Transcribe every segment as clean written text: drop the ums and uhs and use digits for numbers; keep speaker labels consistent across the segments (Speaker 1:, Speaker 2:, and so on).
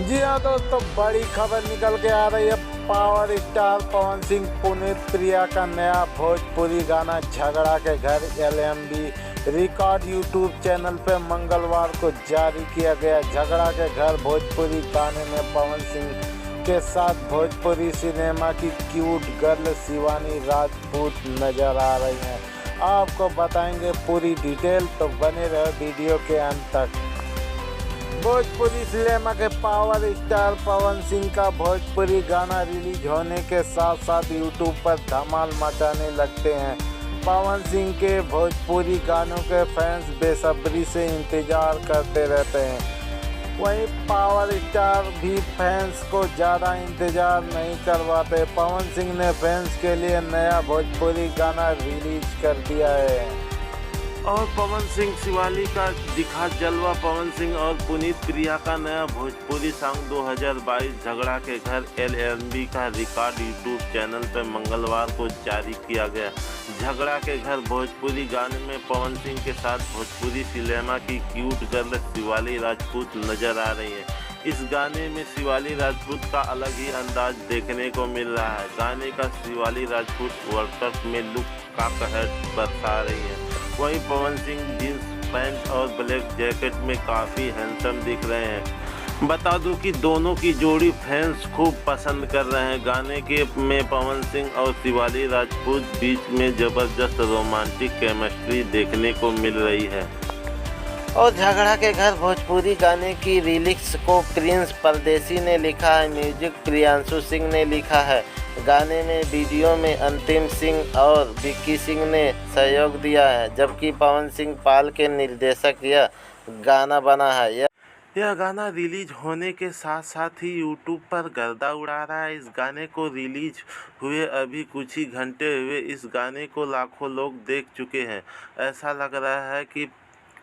Speaker 1: जी हाँ दोस्तों, बड़ी खबर निकल के आ रही है। पावर स्टार पवन सिंह पुनीत प्रिया का नया भोजपुरी गाना झगड़ा के घर LMB रिकॉर्ड यूट्यूब चैनल पे मंगलवार को जारी किया गया। झगड़ा के घर भोजपुरी गाने में पवन सिंह के साथ भोजपुरी सिनेमा की क्यूट गर्ल शिवानी राजपूत नजर आ रही हैं। आपको बताएंगे पूरी डिटेल, तो बने रहे वीडियो के अंत तक। भोजपुरी सिनेमा के पावर स्टार पवन सिंह का भोजपुरी गाना रिलीज होने के साथ साथ यूट्यूब पर धमाल मचाने लगते हैं। पवन सिंह के भोजपुरी गानों के फैंस बेसब्री से इंतजार करते रहते हैं। वहीं पावर स्टार भी फैंस को ज़्यादा इंतजार नहीं करवाते। पवन सिंह ने फैंस के लिए नया भोजपुरी गाना रिलीज कर दिया है।
Speaker 2: और पवन सिंह शिवाली का दिखा जलवा। पवन सिंह और पुनीत प्रिया का नया भोजपुरी सॉन्ग 2022 झगड़ा के घर LMB का रिकॉर्ड यूट्यूब चैनल पर मंगलवार को जारी किया गया। झगड़ा के घर भोजपुरी गाने में पवन सिंह के साथ भोजपुरी सिनेमा की क्यूट गर्ल शिवाली राजपूत नजर आ रही है। इस गाने में शिवाली राजपूत का अलग ही अंदाज देखने को मिल रहा है। गाने का शिवाली राजपूत वर्ल्ड कप में लुक का कहर बरसा रही है। वहीं पवन सिंह जींस पैंट और ब्लैक जैकेट में काफ़ी हैंडसम दिख रहे हैं। बता दूं कि दोनों की जोड़ी फैंस खूब पसंद कर रहे हैं। गाने के में पवन सिंह और शिवाली राजपूत बीच में ज़बरदस्त रोमांटिक केमिस्ट्री देखने को मिल रही है।
Speaker 3: और झगड़ा के घर भोजपुरी गाने की लिरिक्स को प्रिंस परदेसी ने लिखा है। म्यूजिक प्रियांशु सिंह ने लिखा है। गाने में वीडियो में अंतिम सिंह और विक्की सिंह ने सहयोग दिया है, जबकि पवन सिंह पाल के निर्देशक यह गाना बना है।
Speaker 2: यह गाना रिलीज होने के साथ साथ ही यूट्यूब पर गर्दा उड़ा रहा है। इस गाने को रिलीज हुए अभी कुछ ही घंटे हुए इस गाने को लाखों लोग देख चुके हैं। ऐसा लग रहा है कि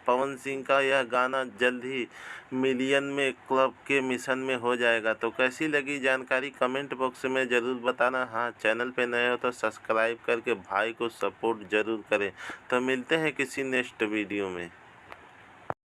Speaker 2: पवन सिंह का यह गाना जल्द ही मिलियन में क्लब के मिशन में हो जाएगा। तो कैसी लगी जानकारी कमेंट बॉक्स में ज़रूर बताना। हाँ, चैनल पे नए हो तो सब्सक्राइब करके भाई को सपोर्ट ज़रूर करें। तो मिलते हैं किसी नेक्स्ट वीडियो में।